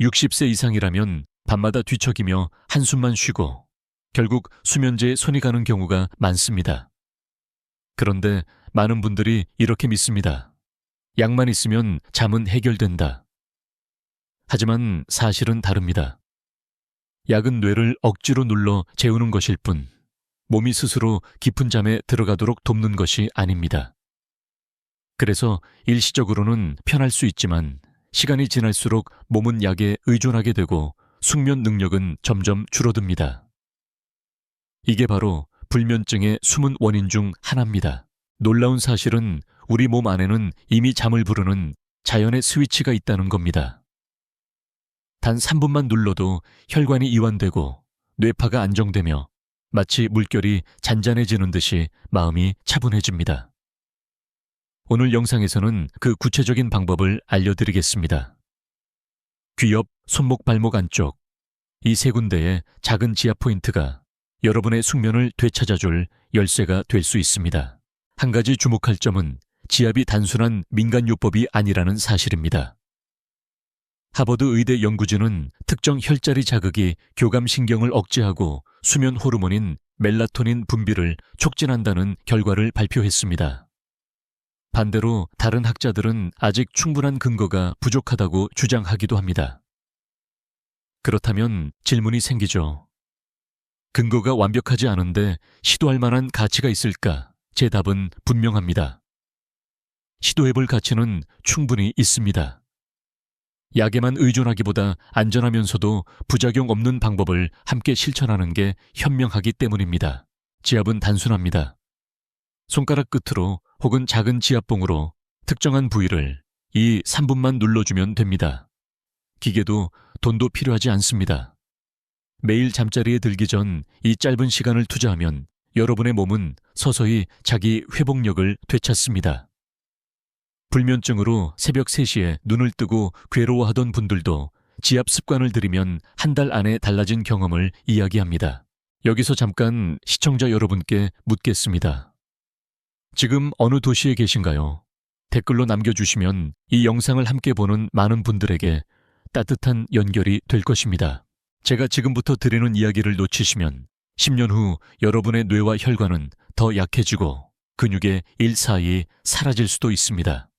60세 이상이라면 밤마다 뒤척이며 한숨만 쉬고 결국 수면제에 손이 가는 경우가 많습니다. 그런데 많은 분들이 이렇게 믿습니다. 약만 있으면 잠은 해결된다. 하지만 사실은 다릅니다. 약은 뇌를 억지로 눌러 재우는 것일 뿐 몸이 스스로 깊은 잠에 들어가도록 돕는 것이 아닙니다. 그래서 일시적으로는 편할 수 있지만 시간이 지날수록 몸은 약에 의존하게 되고 숙면 능력은 점점 줄어듭니다. 이게 바로 불면증의 숨은 원인 중 하나입니다. 놀라운 사실은 우리 몸 안에는 이미 잠을 부르는 자연의 스위치가 있다는 겁니다. 단 3분만 눌러도 혈관이 이완되고 뇌파가 안정되며 마치 물결이 잔잔해지는 듯이 마음이 차분해집니다. 오늘 영상에서는 그 구체적인 방법을 알려드리겠습니다. 귀 옆, 손목, 발목 안쪽 이 세 군데의 작은 지압 포인트가 여러분의 숙면을 되찾아줄 열쇠가 될 수 있습니다. 한 가지 주목할 점은 지압이 단순한 민간요법이 아니라는 사실입니다. 하버드 의대 연구진은 특정 혈자리 자극이 교감신경을 억제하고 수면 호르몬인 멜라토닌 분비를 촉진한다는 결과를 발표했습니다. 반대로 다른 학자들은 아직 충분한 근거가 부족하다고 주장하기도 합니다. 그렇다면 질문이 생기죠. 근거가 완벽하지 않은데 시도할 만한 가치가 있을까? 제 답은 분명합니다. 시도해볼 가치는 충분히 있습니다. 약에만 의존하기보다 안전하면서도 부작용 없는 방법을 함께 실천하는 게 현명하기 때문입니다. 지압은 단순합니다. 손가락 끝으로 혹은 작은 지압봉으로 특정한 부위를 3분만 눌러주면 됩니다. 기계도 돈도 필요하지 않습니다. 매일 잠자리에 들기 전 이 짧은 시간을 투자하면 여러분의 몸은 서서히 자기 회복력을 되찾습니다. 불면증으로 새벽 3시에 눈을 뜨고 괴로워하던 분들도 지압 습관을 들이면 한 달 안에 달라진 경험을 이야기합니다. 여기서 잠깐 시청자 여러분께 묻겠습니다. 지금 어느 도시에 계신가요? 댓글로 남겨주시면 이 영상을 함께 보는 많은 분들에게 따뜻한 연결이 될 것입니다. 제가 지금부터 드리는 이야기를 놓치시면 10년 후 여러분의 뇌와 혈관은 더 약해지고 근육의 일사이 사라질 수도 있습니다.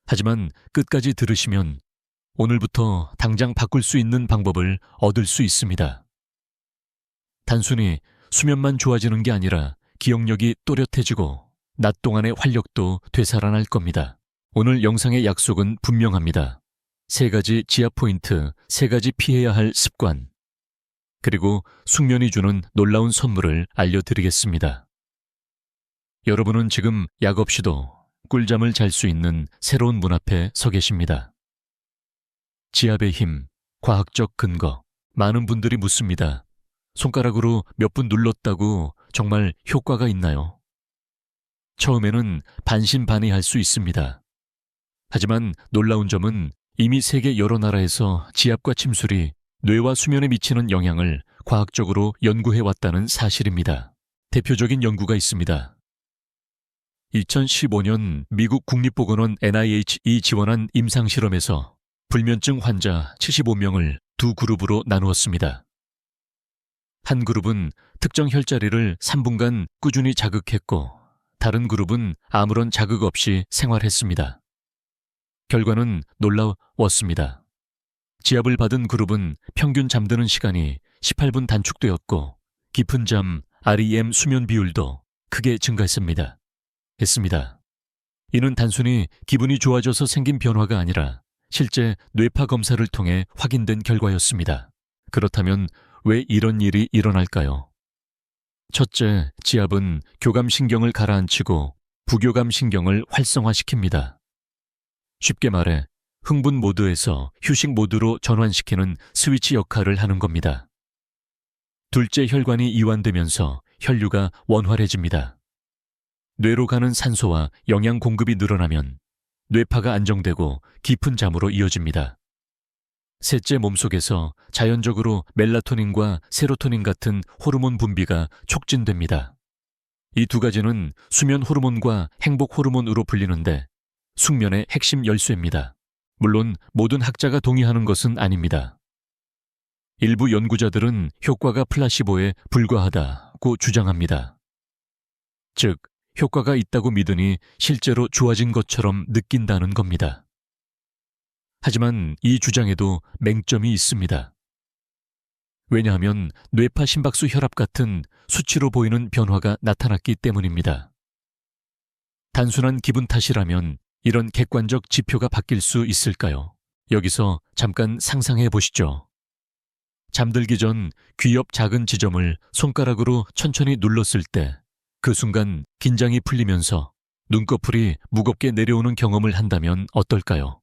하지만 끝까지 들으시면 오늘부터 당장 바꿀 수 있는 방법을 얻을 수 있습니다. 단순히 수면만 좋아지는 게 아니라 기억력이 또렷해지고 낮 동안의 활력도 되살아날 겁니다. 오늘 영상의 약속은 분명합니다. 3가지 지압 포인트, 3가지 피해야 할 습관, 그리고 숙면이 주는 놀라운 선물을 알려드리겠습니다. 여러분은 지금 약 없이도 꿀잠을 잘 수 있는 새로운 문 앞에 서 계십니다. 지압의 힘, 과학적 근거. 많은 분들이 묻습니다. 손가락으로 몇 분 눌렀다고 정말 효과가 있나요? 처음에는 반신반의할 수 있습니다. 하지만 놀라운 점은 이미 세계 여러 나라에서 지압과 침술이 뇌와 수면에 미치는 영향을 과학적으로 연구해왔다는 사실입니다. 대표적인 연구가 있습니다. 2015년 미국 국립보건원 NIH이 지원한 임상실험에서 불면증 환자 75명을 두 그룹으로 나누었습니다. 한 그룹은 특정 혈자리를 3분간 꾸준히 자극했고 다른 그룹은 아무런 자극 없이 생활했습니다. 결과는 놀라웠습니다. 지압을 받은 그룹은 평균 잠드는 시간이 18분 단축되었고 깊은 잠 REM 수면 비율도 크게 증가했습니다. 이는 단순히 기분이 좋아져서 생긴 변화가 아니라 실제 뇌파 검사를 통해 확인된 결과였습니다. 그렇다면 왜 이런 일이 일어날까요? 첫째, 지압은 교감신경을 가라앉히고 부교감신경을 활성화시킵니다. 쉽게 말해 흥분 모드에서 휴식 모드로 전환시키는 스위치 역할을 하는 겁니다. 둘째, 혈관이 이완되면서 혈류가 원활해집니다. 뇌로 가는 산소와 영양 공급이 늘어나면 뇌파가 안정되고 깊은 잠으로 이어집니다. 셋째, 몸속에서 자연적으로 멜라토닌과 세로토닌 같은 호르몬 분비가 촉진됩니다. 이 두 가지는 수면 호르몬과 행복 호르몬으로 불리는데 숙면의 핵심 열쇠입니다. 물론 모든 학자가 동의하는 것은 아닙니다. 일부 연구자들은 효과가 플라시보에 불과하다고 주장합니다. 즉, 효과가 있다고 믿으니 실제로 좋아진 것처럼 느낀다는 겁니다. 하지만 이 주장에도 맹점이 있습니다. 왜냐하면 뇌파 심박수 혈압 같은 수치로 보이는 변화가 나타났기 때문입니다. 단순한 기분 탓이라면 이런 객관적 지표가 바뀔 수 있을까요? 여기서 잠깐 상상해 보시죠. 잠들기 전 귀 옆 작은 지점을 손가락으로 천천히 눌렀을 때 그 순간 긴장이 풀리면서 눈꺼풀이 무겁게 내려오는 경험을 한다면 어떨까요?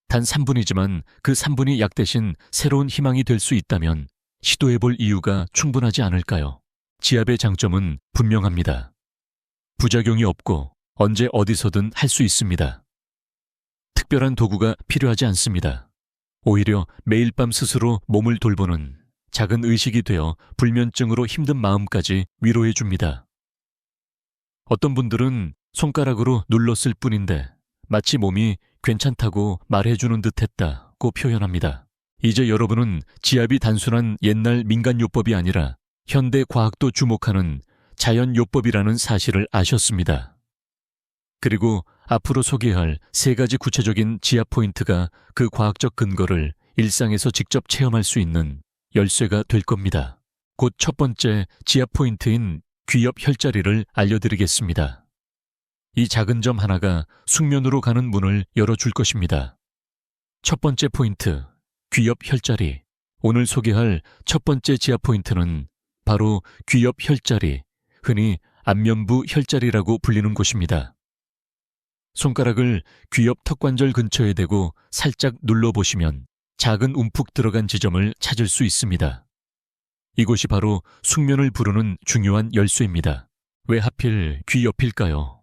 단 3분이지만 그 3분이 약 대신 새로운 희망이 될 수 있다면 시도해 볼 이유가 충분하지 않을까요? 지압의 장점은 분명합니다. 부작용이 없고 언제 어디서든 할 수 있습니다. 특별한 도구가 필요하지 않습니다. 오히려 매일 밤 스스로 몸을 돌보는 작은 의식이 되어 불면증으로 힘든 마음까지 위로해 줍니다. 어떤 분들은 손가락으로 눌렀을 뿐인데 마치 몸이 괜찮다고 말해주는 듯 했다고 표현합니다. 이제 여러분은 지압이 단순한 옛날 민간요법이 아니라 현대 과학도 주목하는 자연요법이라는 사실을 아셨습니다. 그리고 앞으로 소개할 3가지 구체적인 지압 포인트가 그 과학적 근거를 일상에서 직접 체험할 수 있는 열쇠가 될 겁니다. 곧 첫 번째 지압 포인트인 귀 옆 혈자리를 알려드리겠습니다. 이 작은 점 하나가 숙면으로 가는 문을 열어줄 것입니다. 첫 번째 포인트, 귀 옆 혈자리. 오늘 소개할 첫 번째 지압 포인트는 바로 귀 옆 혈자리, 흔히 안면부 혈자리라고 불리는 곳입니다. 손가락을 귀 옆 턱관절 근처에 대고 살짝 눌러보시면 작은 움푹 들어간 지점을 찾을 수 있습니다. 이곳이 바로 숙면을 부르는 중요한 열쇠입니다. 왜 하필 귀 옆일까요?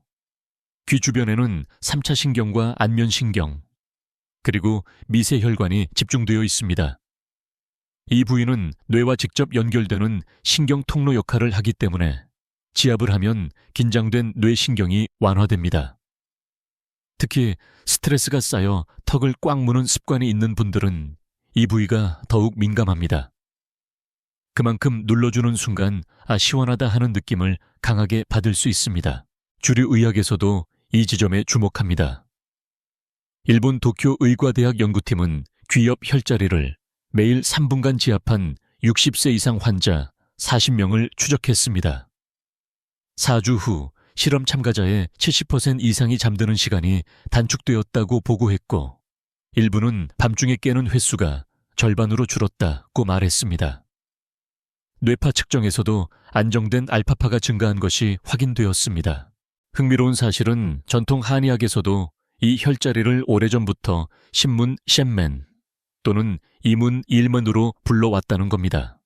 귀 주변에는 3차 신경과 안면신경, 그리고 미세혈관이 집중되어 있습니다. 이 부위는 뇌와 직접 연결되는 신경 통로 역할을 하기 때문에 지압을 하면 긴장된 뇌신경이 완화됩니다. 특히 스트레스가 쌓여 턱을 꽉 무는 습관이 있는 분들은 이 부위가 더욱 민감합니다. 그만큼 눌러주는 순간 시원하다 하는 느낌을 강하게 받을 수 있습니다. 주류 의학에서도 이 지점에 주목합니다. 일본 도쿄 의과대학 연구팀은 귀 옆 혈자리를 매일 3분간 지압한 60세 이상 환자 40명을 추적했습니다. 4주 후 실험 참가자의 70% 이상이 잠드는 시간이 단축되었다고 보고했고, 일부는 밤중에 깨는 횟수가 절반으로 줄었다고 말했습니다. 뇌파 측정에서도 안정된 알파파가 증가한 것이 확인되었습니다. 흥미로운 사실은 전통 한의학에서도 이 혈자리를 오래전부터 신문 셴맨 또는 이문 일문으로 불러왔다는 겁니다.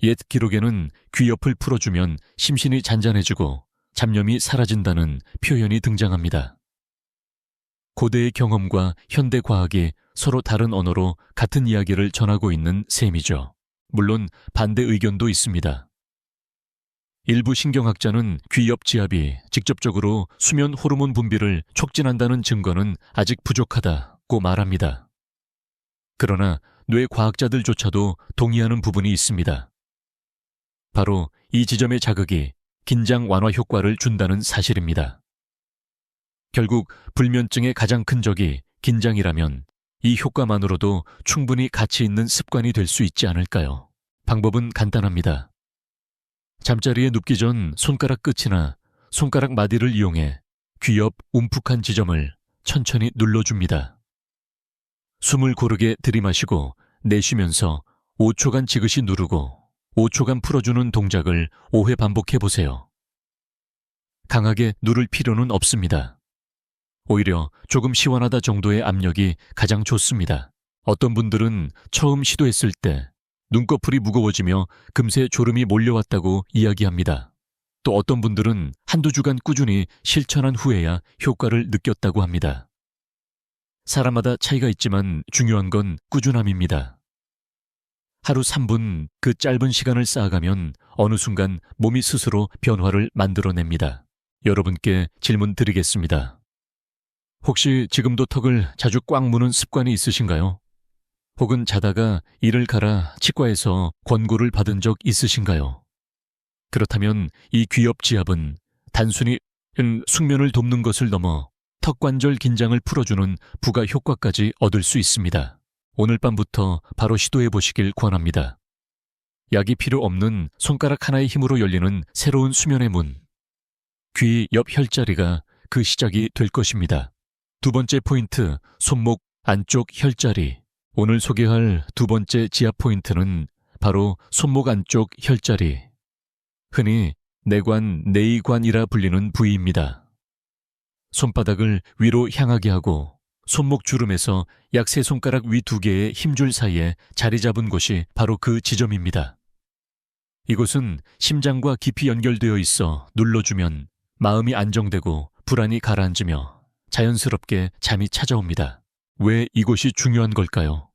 옛 기록에는 귀 옆을 풀어주면 심신이 잔잔해지고 잡념이 사라진다는 표현이 등장합니다. 고대의 경험과 현대 과학이 서로 다른 언어로 같은 이야기를 전하고 있는 셈이죠. 물론 반대 의견도 있습니다. 일부 신경학자는 귀 옆 지압이 직접적으로 수면 호르몬 분비를 촉진한다는 증거는 아직 부족하다고 말합니다. 그러나 뇌 과학자들조차도 동의하는 부분이 있습니다. 바로 이 지점의 자극이 긴장 완화 효과를 준다는 사실입니다. 결국 불면증의 가장 큰 적이 긴장이라면 이 효과만으로도 충분히 가치 있는 습관이 될 수 있지 않을까요? 방법은 간단합니다. 잠자리에 눕기 전 손가락 끝이나 손가락 마디를 이용해 귀 옆 움푹한 지점을 천천히 눌러줍니다. 숨을 고르게 들이마시고 내쉬면서 5초간 지그시 누르고 5초간 풀어주는 동작을 5회 반복해 보세요. 강하게 누를 필요는 없습니다. 오히려 조금 시원하다 정도의 압력이 가장 좋습니다. 어떤 분들은 처음 시도했을 때 눈꺼풀이 무거워지며 금세 졸음이 몰려왔다고 이야기합니다. 또 어떤 분들은 한두 주간 꾸준히 실천한 후에야 효과를 느꼈다고 합니다. 사람마다 차이가 있지만 중요한 건 꾸준함입니다. 하루 3분 그 짧은 시간을 쌓아가면 어느 순간 몸이 스스로 변화를 만들어냅니다. 여러분께 질문 드리겠습니다. 혹시 지금도 턱을 자주 꽉 무는 습관이 있으신가요? 혹은 자다가 이를 갈아 치과에서 권고를 받은 적 있으신가요? 그렇다면 이 귀엽지압은 단순히 숙면을 돕는 것을 넘어 턱관절 긴장을 풀어주는 부가 효과까지 얻을 수 있습니다. 오늘 밤부터 바로 시도해 보시길 권합니다. 약이 필요 없는 손가락 하나의 힘으로 열리는 새로운 수면의 문. 귀 옆 혈자리가 그 시작이 될 것입니다. 두 번째 포인트, 손목 안쪽 혈자리. 오늘 소개할 두 번째 지압 포인트는 바로 손목 안쪽 혈자리. 흔히 내관, 내의관이라 불리는 부위입니다. 손바닥을 위로 향하게 하고 손목 주름에서 약 3손가락 위 2개의 힘줄 사이에 자리 잡은 곳이 바로 그 지점입니다. 이곳은 심장과 깊이 연결되어 있어 눌러주면 마음이 안정되고 불안이 가라앉으며 자연스럽게 잠이 찾아옵니다. 왜 이곳이 중요한 걸까요?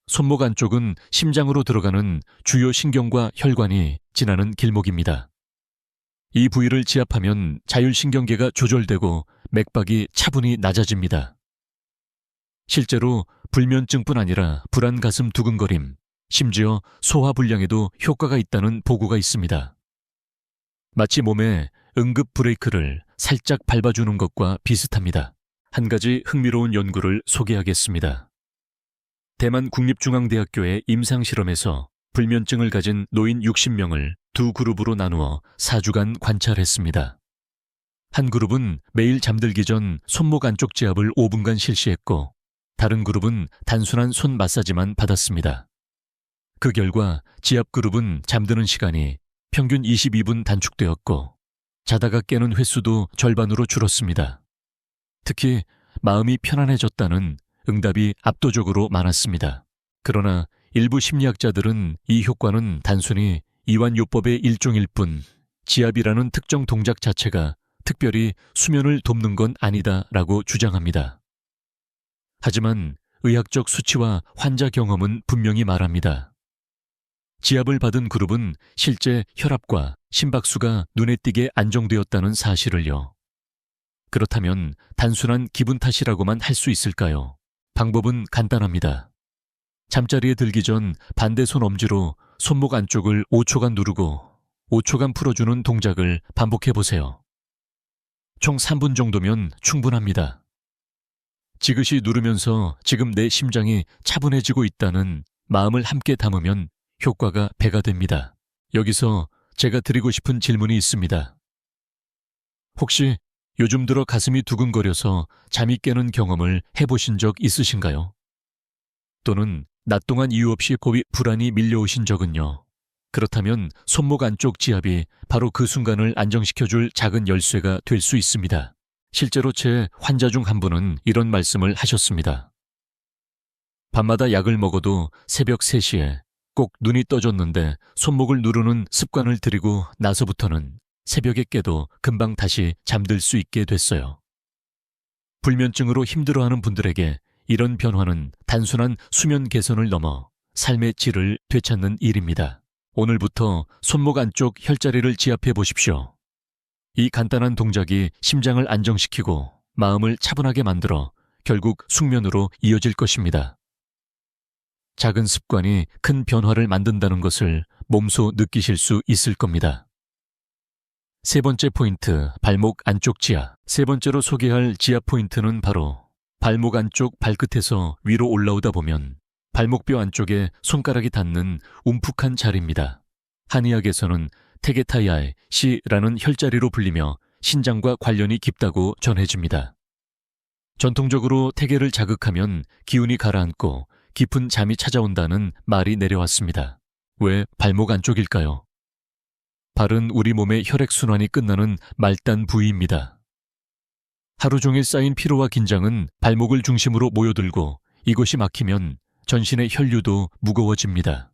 손목 안쪽은 심장으로 들어가는 주요 신경과 혈관이 지나는 길목입니다. 이 부위를 지압하면 자율신경계가 조절되고 맥박이 차분히 낮아집니다. 실제로 불면증뿐 아니라 불안 가슴 두근거림, 심지어 소화불량에도 효과가 있다는 보고가 있습니다. 마치 몸에 응급 브레이크를 살짝 밟아주는 것과 비슷합니다. 한 가지 흥미로운 연구를 소개하겠습니다. 대만 국립중앙대학교의 임상실험에서 불면증을 가진 노인 60명을 두 그룹으로 나누어 4주간 관찰했습니다. 한 그룹은 매일 잠들기 전 손목 안쪽 지압을 5분간 실시했고 다른 그룹은 단순한 손 마사지만 받았습니다. 그 결과 지압 그룹은 잠드는 시간이 평균 22분 단축되었고 자다가 깨는 횟수도 절반으로 줄었습니다. 특히 마음이 편안해졌다는 응답이 압도적으로 많았습니다. 그러나 일부 심리학자들은 이 효과는 단순히 이완요법의 일종일 뿐 지압이라는 특정 동작 자체가 특별히 수면을 돕는 건 아니다라고 주장합니다. 하지만 의학적 수치와 환자 경험은 분명히 말합니다. 지압을 받은 그룹은 실제 혈압과 심박수가 눈에 띄게 안정되었다는 사실을요. 그렇다면 단순한 기분 탓이라고만 할 수 있을까요? 방법은 간단합니다. 잠자리에 들기 전 반대 손 엄지로 손목 안쪽을 5초간 누르고 5초간 풀어주는 동작을 반복해보세요. 총 3분 정도면 충분합니다. 지그시 누르면서 지금 내 심장이 차분해지고 있다는 마음을 함께 담으면 효과가 배가 됩니다. 여기서 제가 드리고 싶은 질문이 있습니다. 혹시 요즘 들어 가슴이 두근거려서 잠이 깨는 경험을 해보신 적 있으신가요? 또는 낮 동안 이유 없이 고비 불안이 밀려오신 적은요? 그렇다면 손목 안쪽 지압이 바로 그 순간을 안정시켜줄 작은 열쇠가 될 수 있습니다. 실제로 제 환자 중 한 분은 이런 말씀을 하셨습니다. 밤마다 약을 먹어도 새벽 3시에 꼭 눈이 떠졌는데 손목을 누르는 습관을 들이고 나서부터는 새벽에 깨도 금방 다시 잠들 수 있게 됐어요. 불면증으로 힘들어하는 분들에게 이런 변화는 단순한 수면 개선을 넘어 삶의 질을 되찾는 일입니다. 오늘부터 손목 안쪽 혈자리를 지압해 보십시오. 이 간단한 동작이 심장을 안정시키고 마음을 차분하게 만들어 결국 숙면으로 이어질 것입니다. 작은 습관이 큰 변화를 만든다는 것을 몸소 느끼실 수 있을 겁니다. 세 번째 포인트, 발목 안쪽 지압. 세 번째로 소개할 지압 포인트는 바로 발목 안쪽 발끝에서 위로 올라오다 보면 발목뼈 안쪽에 손가락이 닿는 움푹한 자리입니다. 한의학에서는 테게타이아의 시라는 혈자리로 불리며 신장과 관련이 깊다고 전해집니다. 전통적으로 태계를 자극하면 기운이 가라앉고 깊은 잠이 찾아온다는 말이 내려왔습니다. 왜 발목 안쪽일까요? 발은 우리 몸의 혈액순환이 끝나는 말단 부위입니다. 하루 종일 쌓인 피로와 긴장은 발목을 중심으로 모여들고 이곳이 막히면 전신의 혈류도 무거워집니다.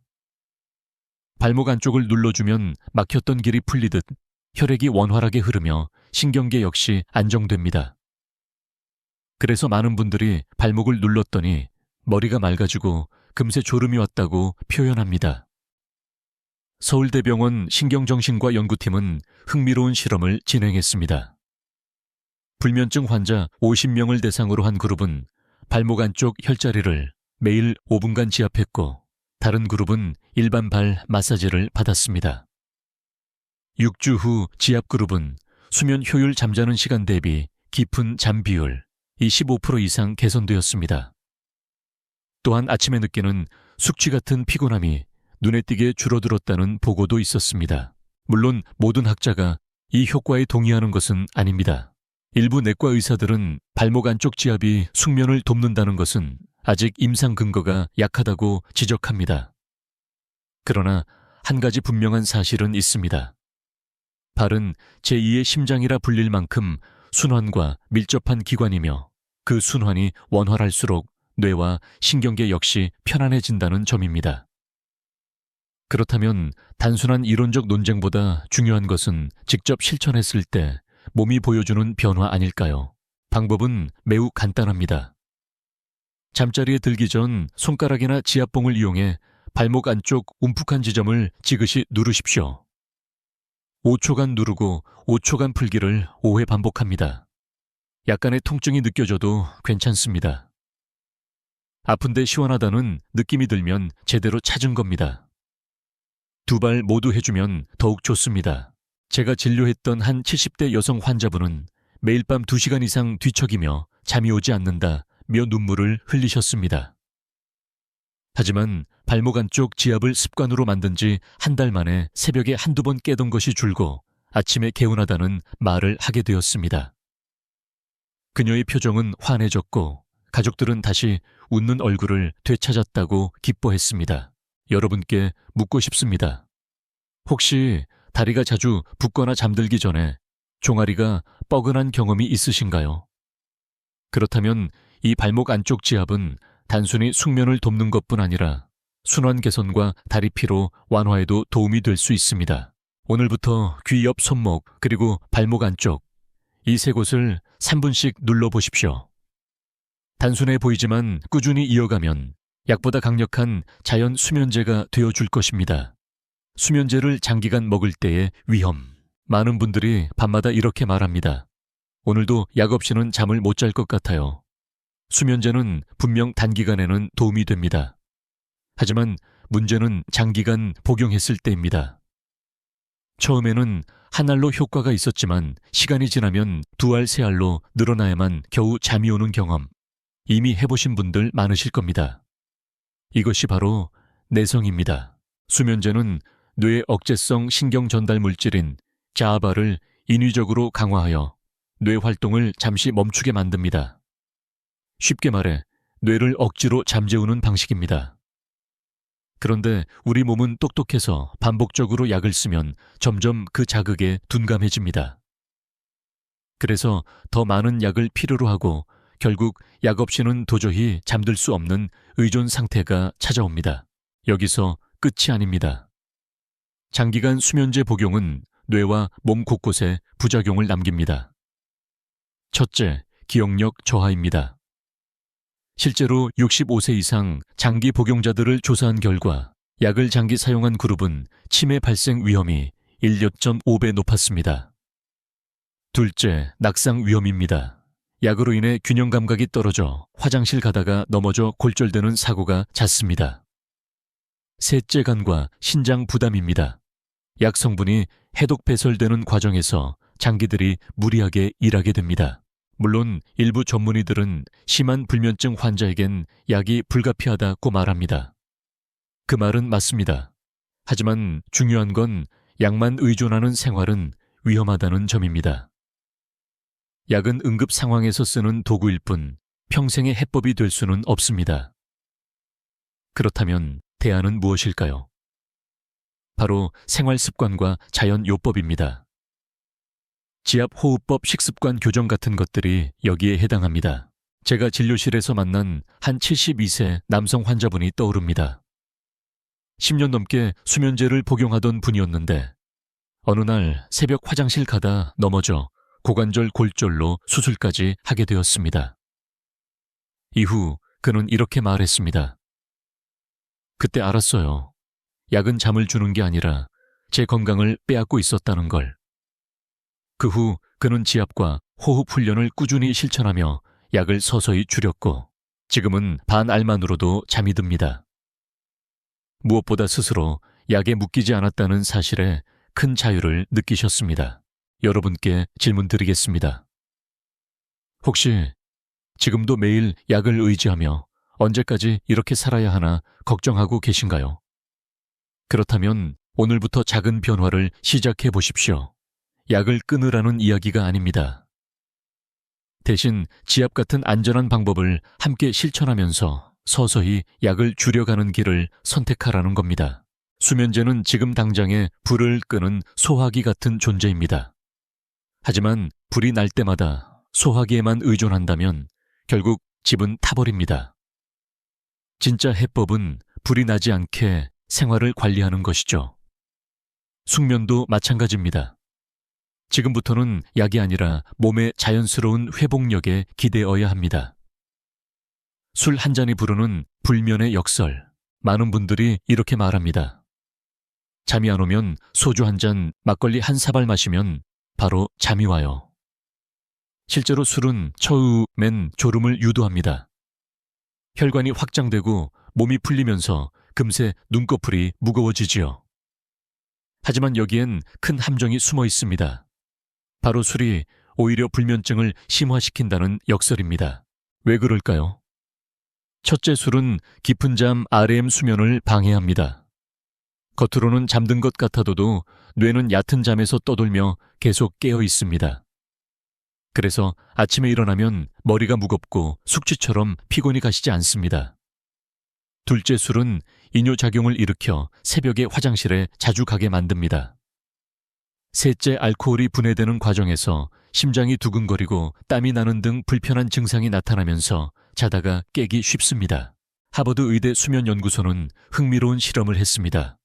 발목 안쪽을 눌러주면 막혔던 길이 풀리듯 혈액이 원활하게 흐르며 신경계 역시 안정됩니다. 그래서 많은 분들이 발목을 눌렀더니 머리가 맑아지고 금세 졸음이 왔다고 표현합니다. 서울대병원 신경정신과 연구팀은 흥미로운 실험을 진행했습니다. 불면증 환자 50명을 대상으로 한 그룹은 발목 안쪽 혈자리를 매일 5분간 지압했고 다른 그룹은 일반 발 마사지를 받았습니다. 6주 후 지압 그룹은 수면 효율 잠자는 시간 대비 깊은 잠 비율 25% 이상 개선되었습니다. 또한 아침에 느끼는 숙취 같은 피곤함이 눈에 띄게 줄어들었다는 보고도 있었습니다. 물론 모든 학자가 이 효과에 동의하는 것은 아닙니다. 일부 내과 의사들은 발목 안쪽 지압이 숙면을 돕는다는 것은 아직 임상 근거가 약하다고 지적합니다. 그러나 한 가지 분명한 사실은 있습니다. 발은 제2의 심장이라 불릴 만큼 순환과 밀접한 기관이며 그 순환이 원활할수록 뇌와 신경계 역시 편안해진다는 점입니다. 그렇다면 단순한 이론적 논쟁보다 중요한 것은 직접 실천했을 때 몸이 보여주는 변화 아닐까요? 방법은 매우 간단합니다. 잠자리에 들기 전 손가락이나 지압봉을 이용해 발목 안쪽 움푹한 지점을 지그시 누르십시오. 5초간 누르고 5초간 풀기를 5회 반복합니다. 약간의 통증이 느껴져도 괜찮습니다. 아픈데 시원하다는 느낌이 들면 제대로 찾은 겁니다. 두 발 모두 해주면 더욱 좋습니다. 제가 진료했던 한 70대 여성 환자분은 매일 밤 2시간 이상 뒤척이며 잠이 오지 않는다며 눈물을 흘리셨습니다. 하지만 발목 안쪽 지압을 습관으로 만든 지 한 달 만에 새벽에 한두 번 깨던 것이 줄고 아침에 개운하다는 말을 하게 되었습니다. 그녀의 표정은 환해졌고 가족들은 다시 웃는 얼굴을 되찾았다고 기뻐했습니다. 여러분께 묻고 싶습니다. 혹시 다리가 자주 붓거나 잠들기 전에 종아리가 뻐근한 경험이 있으신가요? 그렇다면 이 발목 안쪽 지압은 단순히 숙면을 돕는 것뿐 아니라 순환 개선과 다리 피로 완화에도 도움이 될 수 있습니다. 오늘부터 귀 옆 손목 그리고 발목 안쪽 이 세 곳을 3분씩 눌러보십시오. 단순해 보이지만 꾸준히 이어가면 약보다 강력한 자연 수면제가 되어줄 것입니다. 수면제를 장기간 먹을 때의 위험. 많은 분들이 밤마다 이렇게 말합니다. 오늘도 약 없이는 잠을 못 잘 것 같아요. 수면제는 분명 단기간에는 도움이 됩니다. 하지만 문제는 장기간 복용했을 때입니다. 처음에는 한 알로 효과가 있었지만 시간이 지나면 두 알, 세 알로 늘어나야만 겨우 잠이 오는 경험. 이미 해보신 분들 많으실 겁니다. 이것이 바로 내성입니다. 수면제는 뇌의 억제성 신경 전달 물질인 자아바를 인위적으로 강화하여 뇌 활동을 잠시 멈추게 만듭니다. 쉽게 말해 뇌를 억지로 잠재우는 방식입니다. 그런데 우리 몸은 똑똑해서 반복적으로 약을 쓰면 점점 그 자극에 둔감해집니다. 그래서 더 많은 약을 필요로 하고 결국 약 없이는 도저히 잠들 수 없는 의존 상태가 찾아옵니다. 여기서 끝이 아닙니다. 장기간 수면제 복용은 뇌와 몸 곳곳에 부작용을 남깁니다. 첫째, 기억력 저하입니다. 실제로 65세 이상 장기 복용자들을 조사한 결과 약을 장기 사용한 그룹은 치매 발생 위험이 1.5배 높았습니다. 둘째, 낙상 위험입니다. 약으로 인해 균형 감각이 떨어져 화장실 가다가 넘어져 골절되는 사고가 잦습니다. 셋째, 간과 신장 부담입니다. 약 성분이 해독 배설되는 과정에서 장기들이 무리하게 일하게 됩니다. 물론 일부 전문의들은 심한 불면증 환자에겐 약이 불가피하다고 말합니다. 그 말은 맞습니다. 하지만 중요한 건 약만 의존하는 생활은 위험하다는 점입니다. 약은 응급 상황에서 쓰는 도구일 뿐 평생의 해법이 될 수는 없습니다. 그렇다면 대안은 무엇일까요? 바로 생활 습관과 자연 요법입니다. 지압 호흡법 식습관 교정 같은 것들이 여기에 해당합니다. 제가 진료실에서 만난 한 72세 남성 환자분이 떠오릅니다. 10년 넘게 수면제를 복용하던 분이었는데 어느 날 새벽 화장실 가다 넘어져 고관절 골절로 수술까지 하게 되었습니다. 이후 그는 이렇게 말했습니다. 그때 알았어요. 약은 잠을 주는 게 아니라 제 건강을 빼앗고 있었다는 걸. 그 후 그는 지압과 호흡 훈련을 꾸준히 실천하며 약을 서서히 줄였고 지금은 반 알만으로도 잠이 듭니다. 무엇보다 스스로 약에 묶이지 않았다는 사실에 큰 자유를 느끼셨습니다. 여러분께 질문 드리겠습니다. 혹시 지금도 매일 약을 의지하며 언제까지 이렇게 살아야 하나 걱정하고 계신가요? 그렇다면 오늘부터 작은 변화를 시작해 보십시오. 약을 끊으라는 이야기가 아닙니다. 대신 지압 같은 안전한 방법을 함께 실천하면서 서서히 약을 줄여가는 길을 선택하라는 겁니다. 수면제는 지금 당장에 불을 끄는 소화기 같은 존재입니다. 하지만 불이 날 때마다 소화기에만 의존한다면 결국 집은 타버립니다. 진짜 해법은 불이 나지 않게 생활을 관리하는 것이죠. 숙면도 마찬가지입니다. 지금부터는 약이 아니라 몸의 자연스러운 회복력에 기대어야 합니다. 술 한 잔이 부르는 불면의 역설. 많은 분들이 이렇게 말합니다. 잠이 안 오면 소주 한 잔, 막걸리 한 사발 마시면 바로 잠이 와요. 실제로 술은 처음엔 졸음을 유도합니다. 혈관이 확장되고 몸이 풀리면서 금세 눈꺼풀이 무거워지지요. 하지만 여기엔 큰 함정이 숨어 있습니다. 바로 술이 오히려 불면증을 심화시킨다는 역설입니다. 왜 그럴까요? 첫째, 술은 깊은 잠 REM 수면을 방해합니다. 겉으로는 잠든 것 같아도 뇌는 얕은 잠에서 떠돌며 계속 깨어 있습니다. 그래서 아침에 일어나면 머리가 무겁고 숙취처럼 피곤이 가시지 않습니다. 둘째, 술은 이뇨작용을 일으켜 새벽에 화장실에 자주 가게 만듭니다. 셋째, 알코올이 분해되는 과정에서 심장이 두근거리고 땀이 나는 등 불편한 증상이 나타나면서 자다가 깨기 쉽습니다. 하버드 의대 수면연구소는 흥미로운 실험을 했습니다.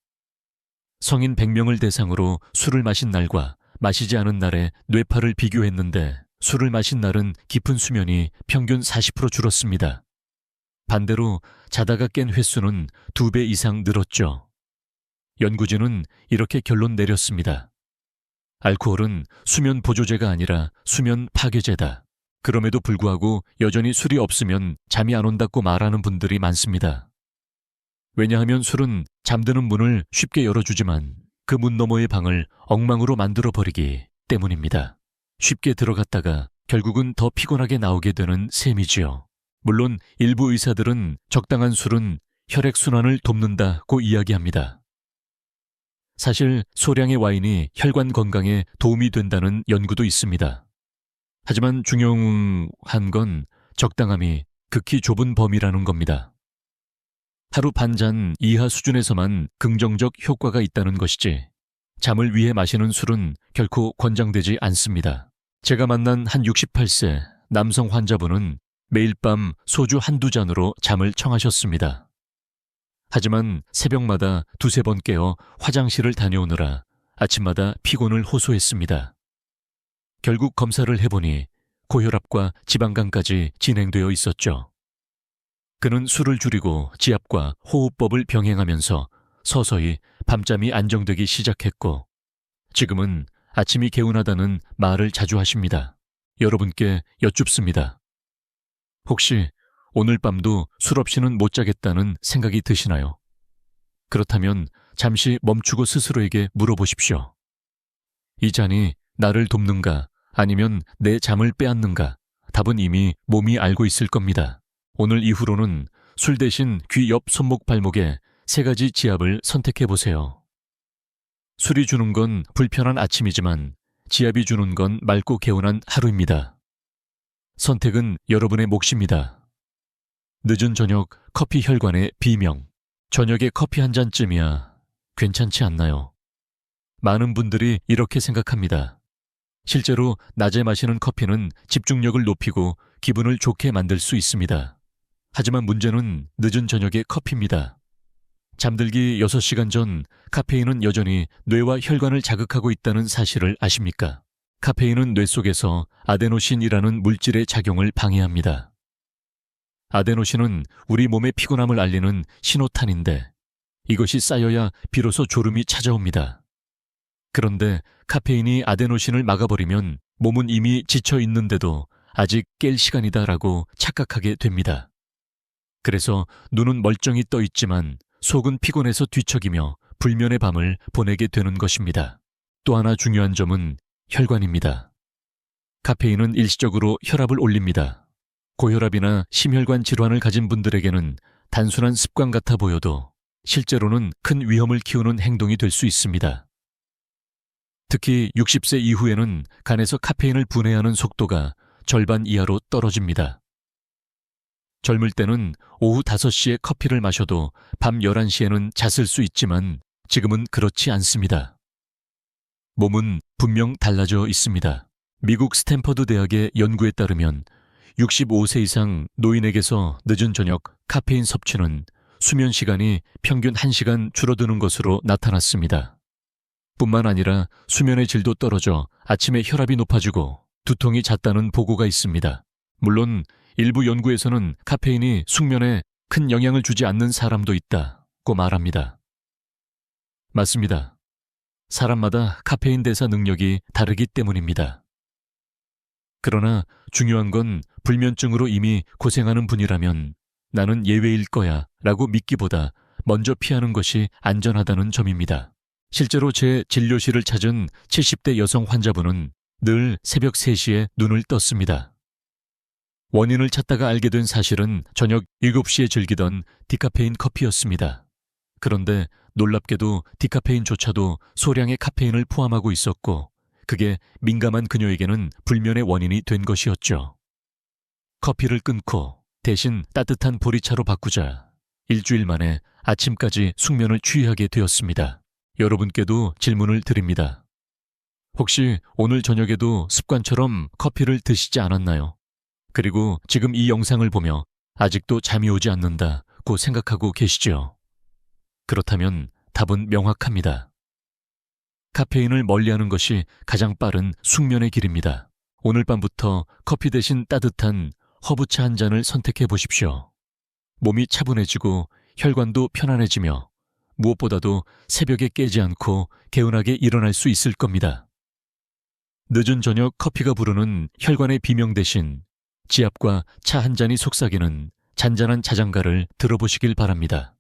성인 100명을 대상으로 술을 마신 날과 마시지 않은 날의 뇌파를 비교했는데 술을 마신 날은 깊은 수면이 평균 40% 줄었습니다. 반대로 자다가 깬 횟수는 2배 이상 늘었죠. 연구진은 이렇게 결론 내렸습니다. 알코올은 수면 보조제가 아니라 수면 파괴제다. 그럼에도 불구하고 여전히 술이 없으면 잠이 안 온다고 말하는 분들이 많습니다. 왜냐하면 술은 잠드는 문을 쉽게 열어주지만 그 문 너머의 방을 엉망으로 만들어버리기 때문입니다. 쉽게 들어갔다가 결국은 더 피곤하게 나오게 되는 셈이지요. 물론 일부 의사들은 적당한 술은 혈액순환을 돕는다고 이야기합니다. 사실 소량의 와인이 혈관 건강에 도움이 된다는 연구도 있습니다. 하지만 중요한 건 적당함이 극히 좁은 범위라는 겁니다. 하루 반 잔 이하 수준에서만 긍정적 효과가 있다는 것이지 잠을 위해 마시는 술은 결코 권장되지 않습니다. 제가 만난 한 68세 남성 환자분은 매일 밤 소주 한두 잔으로 잠을 청하셨습니다. 하지만 새벽마다 2-3번 깨어 화장실을 다녀오느라 아침마다 피곤을 호소했습니다. 결국 검사를 해보니 고혈압과 지방간까지 진행되어 있었죠. 그는 술을 줄이고 지압과 호흡법을 병행하면서 서서히 밤잠이 안정되기 시작했고 지금은 아침이 개운하다는 말을 자주 하십니다. 여러분께 여쭙습니다. 혹시 오늘 밤도 술 없이는 못 자겠다는 생각이 드시나요? 그렇다면 잠시 멈추고 스스로에게 물어보십시오. 이 잔이 나를 돕는가 아니면 내 잠을 빼앗는가? 답은 이미 몸이 알고 있을 겁니다. 오늘 이후로는 술 대신 귀 옆 손목 발목에 3가지 지압을 선택해보세요. 술이 주는 건 불편한 아침이지만 지압이 주는 건 맑고 개운한 하루입니다. 선택은 여러분의 몫입니다. 늦은 저녁 커피 혈관의 비명. 저녁에 커피 한 잔쯤이야 괜찮지 않나요? 많은 분들이 이렇게 생각합니다. 실제로 낮에 마시는 커피는 집중력을 높이고 기분을 좋게 만들 수 있습니다. 하지만 문제는 늦은 저녁의 커피입니다. 잠들기 6시간 전 카페인은 여전히 뇌와 혈관을 자극하고 있다는 사실을 아십니까? 카페인은 뇌 속에서 아데노신이라는 물질의 작용을 방해합니다. 아데노신은 우리 몸의 피곤함을 알리는 신호탄인데 이것이 쌓여야 비로소 졸음이 찾아옵니다. 그런데 카페인이 아데노신을 막아버리면 몸은 이미 지쳐 있는데도 아직 깰 시간이다라고 착각하게 됩니다. 그래서 눈은 멀쩡히 떠 있지만 속은 피곤해서 뒤척이며 불면의 밤을 보내게 되는 것입니다. 또 하나 중요한 점은 혈관입니다. 카페인은 일시적으로 혈압을 올립니다. 고혈압이나 심혈관 질환을 가진 분들에게는 단순한 습관 같아 보여도 실제로는 큰 위험을 키우는 행동이 될 수 있습니다. 특히 60세 이후에는 간에서 카페인을 분해하는 속도가 절반 이하로 떨어집니다. 젊을 때는 오후 5시에 커피를 마셔도 밤 11시에는 잤을 수 있지만 지금은 그렇지 않습니다. 몸은 분명 달라져 있습니다. 미국 스탠퍼드 대학의 연구에 따르면 65세 이상 노인에게서 늦은 저녁 카페인 섭취는 수면 시간이 평균 1시간 줄어드는 것으로 나타났습니다. 뿐만 아니라 수면의 질도 떨어져 아침에 혈압이 높아지고 두통이 잦다는 보고가 있습니다. 물론 일부 연구에서는 카페인이 숙면에 큰 영향을 주지 않는 사람도 있다고 말합니다. 맞습니다. 사람마다 카페인 대사 능력이 다르기 때문입니다. 그러나 중요한 건 불면증으로 이미 고생하는 분이라면 나는 예외일 거야 라고 믿기보다 먼저 피하는 것이 안전하다는 점입니다. 실제로 제 진료실을 찾은 70대 여성 환자분은 늘 새벽 3시에 눈을 떴습니다. 원인을 찾다가 알게 된 사실은 저녁 7시에 즐기던 디카페인 커피였습니다. 그런데 놀랍게도 디카페인조차도 소량의 카페인을 포함하고 있었고 그게 민감한 그녀에게는 불면의 원인이 된 것이었죠. 커피를 끊고 대신 따뜻한 보리차로 바꾸자 일주일 만에 아침까지 숙면을 취하게 되었습니다. 여러분께도 질문을 드립니다. 혹시 오늘 저녁에도 습관처럼 커피를 드시지 않았나요? 그리고 지금 이 영상을 보며 아직도 잠이 오지 않는다고 생각하고 계시죠? 그렇다면 답은 명확합니다. 카페인을 멀리하는 것이 가장 빠른 숙면의 길입니다. 오늘 밤부터 커피 대신 따뜻한 허브차 한 잔을 선택해 보십시오. 몸이 차분해지고 혈관도 편안해지며 무엇보다도 새벽에 깨지 않고 개운하게 일어날 수 있을 겁니다. 늦은 저녁 커피가 부르는 혈관의 비명 대신 지압과 차 한 잔이 속삭이는 잔잔한 자장가를 들어보시길 바랍니다.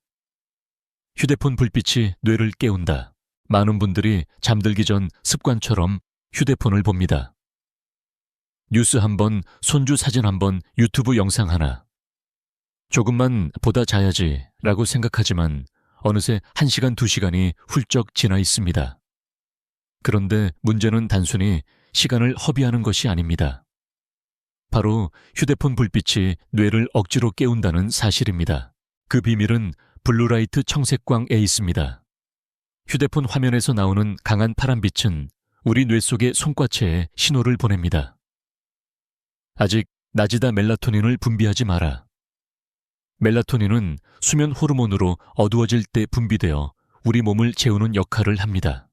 휴대폰 불빛이 뇌를 깨운다. 많은 분들이 잠들기 전 습관처럼 휴대폰을 봅니다. 뉴스 한 번, 손주 사진 한 번, 유튜브 영상 하나. 조금만 보다 자야지 라고 생각하지만 어느새 1시간, 2시간이 훌쩍 지나 있습니다. 그런데 문제는 단순히 시간을 허비하는 것이 아닙니다. 바로 휴대폰 불빛이 뇌를 억지로 깨운다는 사실입니다. 그 비밀은 블루라이트 청색광에 있습니다. 휴대폰 화면에서 나오는 강한 파란빛은 우리 뇌 속의 손과체에 신호를 보냅니다. 아직 낮이다 멜라토닌을 분비하지 마라. 멜라토닌은 수면 호르몬으로 어두워질 때 분비되어 우리 몸을 재우는 역할을 합니다.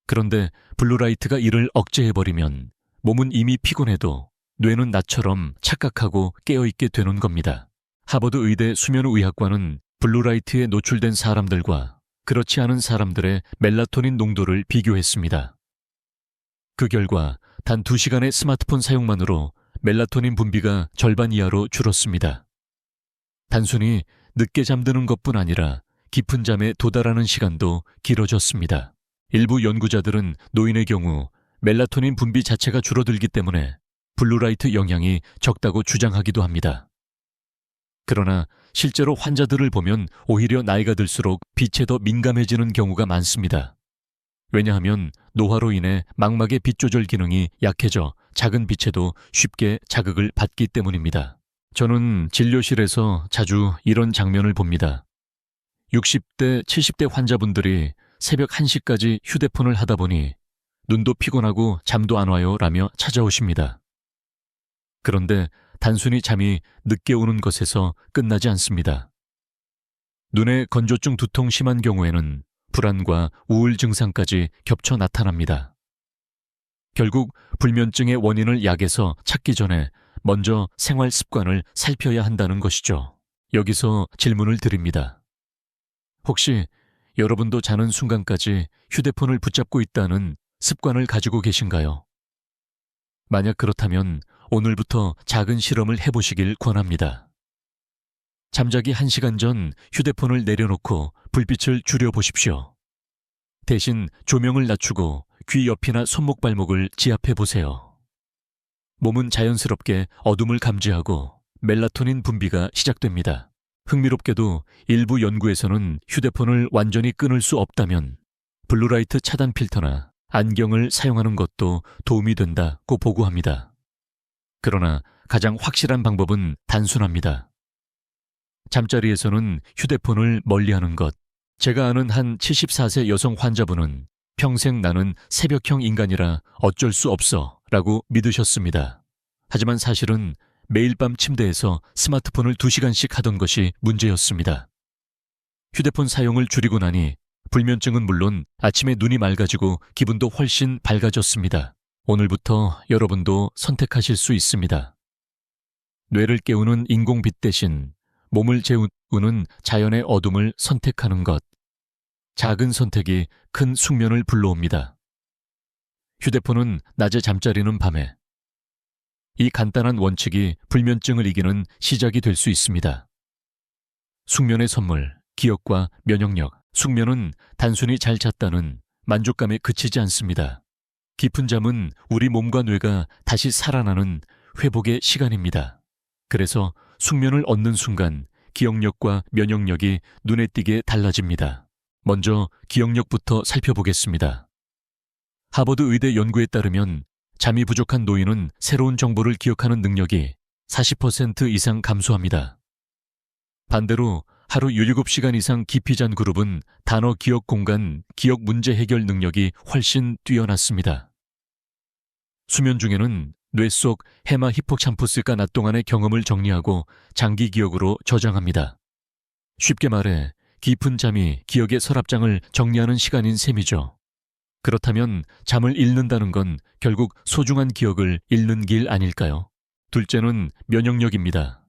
그런데 블루라이트가 이를 억제해버리면 몸은 이미 피곤해도 뇌는 나처럼 착각하고 깨어있게 되는 겁니다. 하버드 의대 수면의학과는 블루라이트에 노출된 사람들과 그렇지 않은 사람들의 멜라토닌 농도를 비교했습니다. 그 결과 단 2시간의 스마트폰 사용만으로 멜라토닌 분비가 절반 이하로 줄었습니다. 단순히 늦게 잠드는 것뿐 아니라 깊은 잠에 도달하는 시간도 길어졌습니다. 일부 연구자들은 노인의 경우 멜라토닌 분비 자체가 줄어들기 때문에 블루라이트 영향이 적다고 주장하기도 합니다. 그러나 실제로 환자들을 보면 오히려 나이가 들수록 빛에 더 민감해지는 경우가 많습니다. 왜냐하면 노화로 인해 망막의 빛 조절 기능이 약해져 작은 빛에도 쉽게 자극을 받기 때문입니다. 저는 진료실에서 자주 이런 장면을 봅니다. 60대, 70대 환자분들이 새벽 1시까지 휴대폰을 하다 보니 눈도 피곤하고 잠도 안 와요 라며 찾아오십니다. 그런데 단순히 잠이 늦게 오는 것에서 끝나지 않습니다. 눈의 건조증 두통 심한 경우에는 불안과 우울 증상까지 겹쳐 나타납니다. 결국 불면증의 원인을 약에서 찾기 전에 먼저 생활 습관을 살펴야 한다는 것이죠. 여기서 질문을 드립니다. 혹시 여러분도 자는 순간까지 휴대폰을 붙잡고 있다는 습관을 가지고 계신가요? 만약 그렇다면 오늘부터 작은 실험을 해보시길 권합니다. 잠자기 1시간 전 휴대폰을 내려놓고 불빛을 줄여보십시오. 대신 조명을 낮추고 귀 옆이나 손목 발목을 지압해 보세요. 몸은 자연스럽게 어둠을 감지하고 멜라토닌 분비가 시작됩니다. 흥미롭게도 일부 연구에서는 휴대폰을 완전히 끊을 수 없다면 블루라이트 차단 필터나 안경을 사용하는 것도 도움이 된다고 보고합니다. 그러나 가장 확실한 방법은 단순합니다. 잠자리에서는 휴대폰을 멀리하는 것. 제가 아는 한 74세 여성 환자분은 평생 나는 새벽형 인간이라 어쩔 수 없어 라고 믿으셨습니다. 하지만 사실은 매일 밤 침대에서 스마트폰을 2시간씩 하던 것이 문제였습니다. 휴대폰 사용을 줄이고 나니 불면증은 물론 아침에 눈이 맑아지고 기분도 훨씬 밝아졌습니다. 오늘부터 여러분도 선택하실 수 있습니다. 뇌를 깨우는 인공빛 대신 몸을 재우는 자연의 어둠을 선택하는 것. 작은 선택이 큰 숙면을 불러옵니다. 휴대폰은 낮에, 잠자리는 밤에. 이 간단한 원칙이 불면증을 이기는 시작이 될 수 있습니다. 숙면의 선물, 기억과 면역력. 숙면은 단순히 잘 잤다는 만족감에 그치지 않습니다. 깊은 잠은 우리 몸과 뇌가 다시 살아나는 회복의 시간입니다. 그래서 숙면을 얻는 순간 기억력과 면역력이 눈에 띄게 달라집니다. 먼저 기억력부터 살펴보겠습니다. 하버드 의대 연구에 따르면 잠이 부족한 노인은 새로운 정보를 기억하는 능력이 40% 이상 감소합니다. 반대로 하루 17시간 이상 깊이 잔 그룹은 단어 기억 공간, 기억 문제 해결 능력이 훨씬 뛰어났습니다. 수면 중에는 뇌 속 헤마 히포캄퍼스가 낮 동안의 경험을 정리하고 장기 기억으로 저장합니다. 쉽게 말해 깊은 잠이 기억의 서랍장을 정리하는 시간인 셈이죠. 그렇다면 잠을 잃는다는 건 결국 소중한 기억을 잃는 길 아닐까요? 둘째는 면역력입니다.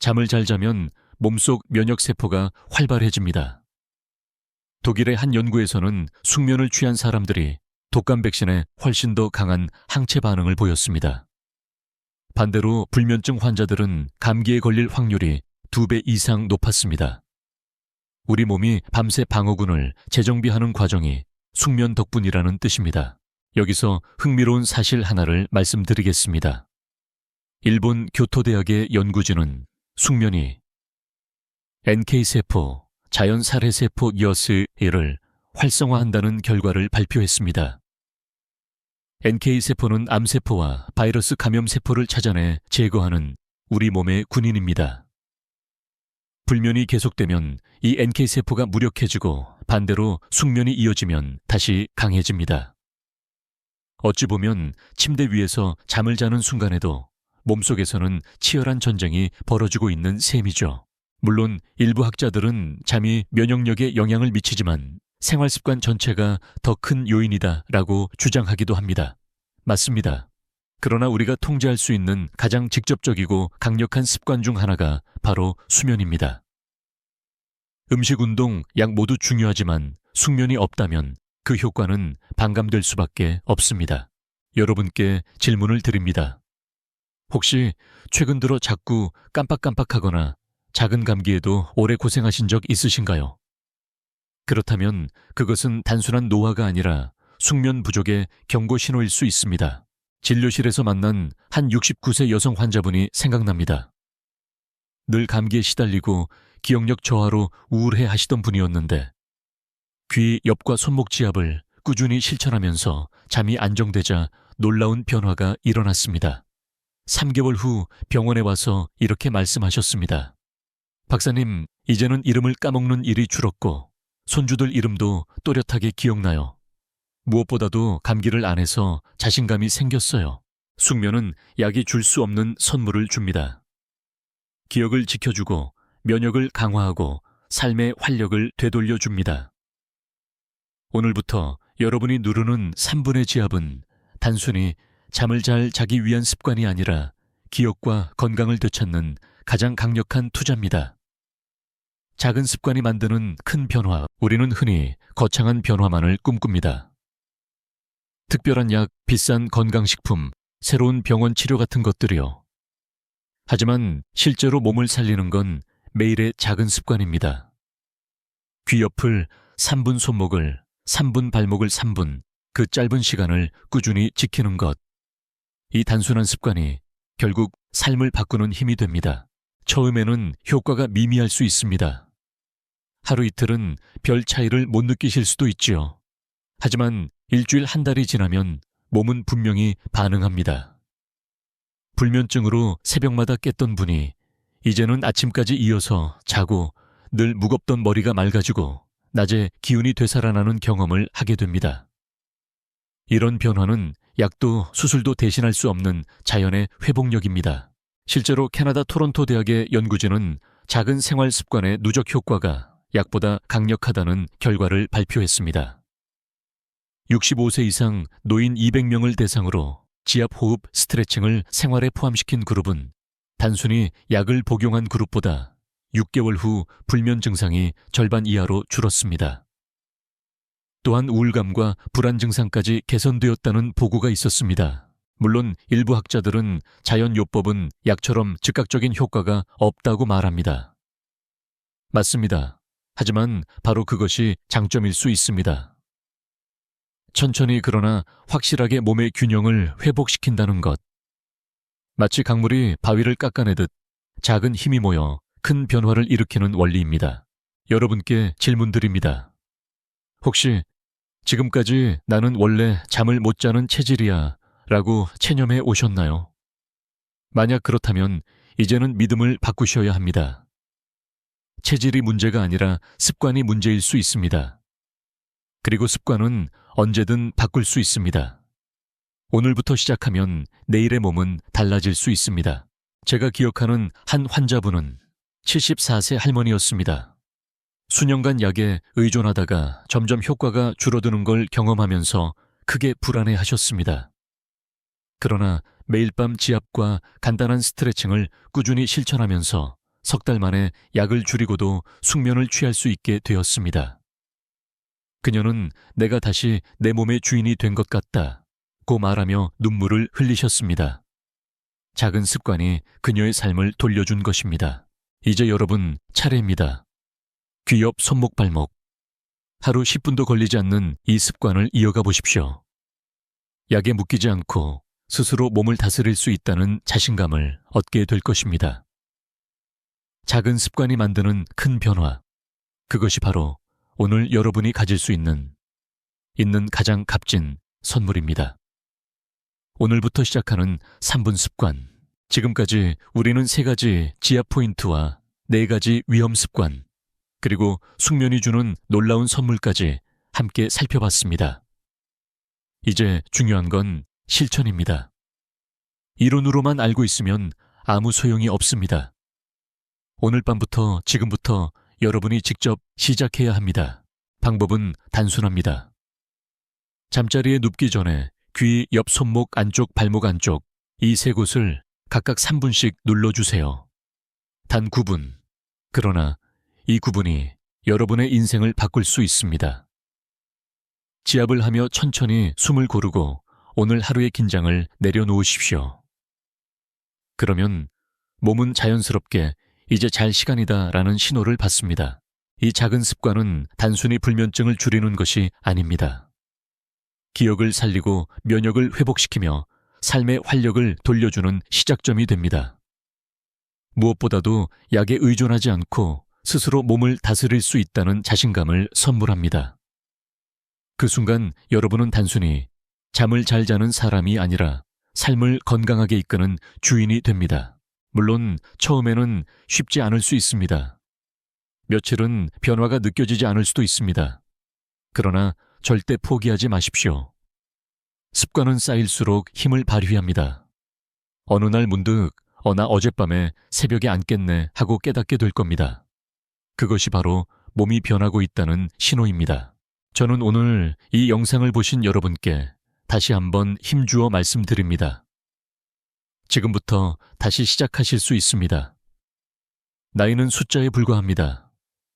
잠을 잘 자면 몸속 면역세포가 활발해집니다. 독일의 한 연구에서는 숙면을 취한 사람들이 독감 백신에 훨씬 더 강한 항체 반응을 보였습니다. 반대로 불면증 환자들은 감기에 걸릴 확률이 2배 이상 높았습니다. 우리 몸이 밤새 방어군을 재정비하는 과정이 숙면 덕분이라는 뜻입니다. 여기서 흥미로운 사실 하나를 말씀드리겠습니다. 일본 교토대학의 연구진은 숙면이 NK세포, 자연살해세포 여스를 활성화한다는 결과를 발표했습니다. NK세포는 암세포와 바이러스 감염세포를 찾아내 제거하는 우리 몸의 군인입니다. 불면이 계속되면 이 NK세포가 무력해지고 반대로 숙면이 이어지면 다시 강해집니다. 어찌 보면 침대 위에서 잠을 자는 순간에도 몸속에서는 치열한 전쟁이 벌어지고 있는 셈이죠. 물론 일부 학자들은 잠이 면역력에 영향을 미치지만 생활습관 전체가 더 큰 요인이다라고 주장하기도 합니다. 맞습니다. 그러나 우리가 통제할 수 있는 가장 직접적이고 강력한 습관 중 하나가 바로 수면입니다. 음식, 운동, 약 모두 중요하지만 숙면이 없다면 그 효과는 반감될 수밖에 없습니다. 여러분께 질문을 드립니다. 혹시 최근 들어 자꾸 깜빡깜빡하거나 작은 감기에도 오래 고생하신 적 있으신가요? 그렇다면 그것은 단순한 노화가 아니라 숙면 부족의 경고 신호일 수 있습니다. 진료실에서 만난 한 69세 여성 환자분이 생각납니다. 늘 감기에 시달리고 기억력 저하로 우울해 하시던 분이었는데 귀 옆과 손목 지압을 꾸준히 실천하면서 잠이 안정되자 놀라운 변화가 일어났습니다. 3개월 후 병원에 와서 이렇게 말씀하셨습니다. 박사님, 이제는 이름을 까먹는 일이 줄었고 손주들 이름도 또렷하게 기억나요. 무엇보다도 감기를 안 해서 자신감이 생겼어요. 숙면은 약이 줄 수 없는 선물을 줍니다. 기억을 지켜주고 면역을 강화하고 삶의 활력을 되돌려줍니다. 오늘부터 여러분이 누르는 3분의 지압은 단순히 잠을 잘 자기 위한 습관이 아니라 기억과 건강을 되찾는 가장 강력한 투자입니다. 작은 습관이 만드는 큰 변화, 우리는 흔히 거창한 변화만을 꿈꿉니다. 특별한 약, 비싼 건강식품, 새로운 병원 치료 같은 것들이요. 하지만 실제로 몸을 살리는 건 매일의 작은 습관입니다. 귀 옆을 3분 손목을, 3분 발목을 3분, 그 짧은 시간을 꾸준히 지키는 것. 이 단순한 습관이 결국 삶을 바꾸는 힘이 됩니다. 처음에는 효과가 미미할 수 있습니다. 하루 이틀은 별 차이를 못 느끼실 수도 있지요. 하지만 일주일 한 달이 지나면 몸은 분명히 반응합니다. 불면증으로 새벽마다 깼던 분이 이제는 아침까지 이어서 자고 늘 무겁던 머리가 맑아지고 낮에 기운이 되살아나는 경험을 하게 됩니다. 이런 변화는 약도 수술도 대신할 수 없는 자연의 회복력입니다. 실제로 캐나다 토론토 대학의 연구진은 작은 생활 습관의 누적 효과가 약보다 강력하다는 결과를 발표했습니다. 65세 이상 노인 200명을 대상으로 지압호흡 스트레칭을 생활에 포함시킨 그룹은 단순히 약을 복용한 그룹보다 6개월 후 불면 증상이 절반 이하로 줄었습니다. 또한 우울감과 불안 증상까지 개선되었다는 보고가 있었습니다. 물론 일부 학자들은 자연요법은 약처럼 즉각적인 효과가 없다고 말합니다. 맞습니다. 하지만 바로 그것이 장점일 수 있습니다. 천천히 그러나 확실하게 몸의 균형을 회복시킨다는 것. 마치 강물이 바위를 깎아내듯 작은 힘이 모여 큰 변화를 일으키는 원리입니다. 여러분께 질문드립니다. 혹시 지금까지 나는 원래 잠을 못 자는 체질이야 라고 체념해 오셨나요? 만약 그렇다면 이제는 믿음을 바꾸셔야 합니다. 체질이 문제가 아니라 습관이 문제일 수 있습니다. 그리고 습관은 언제든 바꿀 수 있습니다. 오늘부터 시작하면 내일의 몸은 달라질 수 있습니다. 제가 기억하는 한 환자분은 74세 할머니였습니다. 수년간 약에 의존하다가 점점 효과가 줄어드는 걸 경험하면서 크게 불안해하셨습니다. 그러나 매일 밤 지압과 간단한 스트레칭을 꾸준히 실천하면서 석 달 만에 약을 줄이고도 숙면을 취할 수 있게 되었습니다. 그녀는 내가 다시 내 몸의 주인이 된 것 같다고 말하며 눈물을 흘리셨습니다. 작은 습관이 그녀의 삶을 돌려준 것입니다. 이제 여러분 차례입니다. 귀 옆 손목 발목. 하루 10분도 걸리지 않는 이 습관을 이어가 보십시오. 약에 묶이지 않고 스스로 몸을 다스릴 수 있다는 자신감을 얻게 될 것입니다. 작은 습관이 만드는 큰 변화. 그것이 바로 오늘 여러분이 가질 수 있는 가장 값진 선물입니다. 오늘부터 시작하는 3분 습관. 지금까지 우리는 3가지 지압 포인트와 4가지 위험 습관, 그리고 숙면이 주는 놀라운 선물까지 함께 살펴봤습니다. 이제 중요한 건 실천입니다. 이론으로만 알고 있으면 아무 소용이 없습니다. 오늘 밤부터 지금부터 여러분이 직접 시작해야 합니다. 방법은 단순합니다. 잠자리에 눕기 전에 귀 옆 손목 안쪽 발목 안쪽 이 3곳을 각각 3분씩 눌러주세요. 단 9분. 그러나 이 9분이 여러분의 인생을 바꿀 수 있습니다. 지압을 하며 천천히 숨을 고르고 오늘 하루의 긴장을 내려놓으십시오. 그러면 몸은 자연스럽게 이제 잘 시간이다라는 신호를 받습니다. 이 작은 습관은 단순히 불면증을 줄이는 것이 아닙니다. 기억을 살리고 면역을 회복시키며 삶의 활력을 돌려주는 시작점이 됩니다. 무엇보다도 약에 의존하지 않고 스스로 몸을 다스릴 수 있다는 자신감을 선물합니다. 그 순간 여러분은 단순히 잠을 잘 자는 사람이 아니라 삶을 건강하게 이끄는 주인이 됩니다. 물론 처음에는 쉽지 않을 수 있습니다. 며칠은 변화가 느껴지지 않을 수도 있습니다. 그러나 절대 포기하지 마십시오. 습관은 쌓일수록 힘을 발휘합니다. 어느 날 문득 나 어젯밤에 새벽에 안 깼네 하고 깨닫게 될 겁니다. 그것이 바로 몸이 변하고 있다는 신호입니다. 저는 오늘 이 영상을 보신 여러분께 다시 한번 힘주어 말씀드립니다. 지금부터 다시 시작하실 수 있습니다. 나이는 숫자에 불과합니다.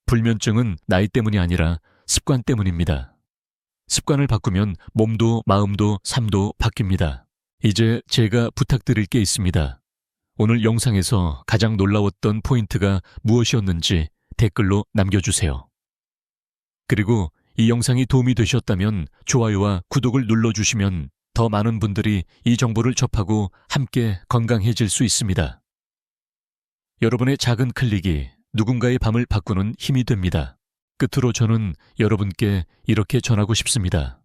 불면증은 나이 때문이 아니라 습관 때문입니다. 습관을 바꾸면 몸도 마음도 삶도 바뀝니다. 이제 제가 부탁드릴 게 있습니다. 오늘 영상에서 가장 놀라웠던 포인트가 무엇이었는지 댓글로 남겨주세요. 그리고 이 영상이 도움이 되셨다면 좋아요와 구독을 눌러주시면 더 많은 분들이 이 정보를 접하고 함께 건강해질 수 있습니다. 여러분의 작은 클릭이 누군가의 밤을 바꾸는 힘이 됩니다. 끝으로 저는 여러분께 이렇게 전하고 싶습니다.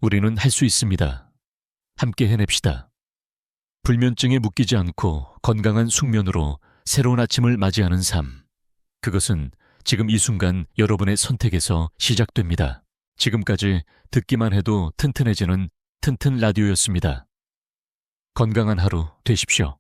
우리는 할 수 있습니다. 함께 해냅시다. 불면증에 묶이지 않고 건강한 숙면으로 새로운 아침을 맞이하는 삶. 그것은 지금 이 순간 여러분의 선택에서 시작됩니다. 지금까지 듣기만 해도 튼튼해지는 튼튼 라디오였습니다. 건강한 하루 되십시오.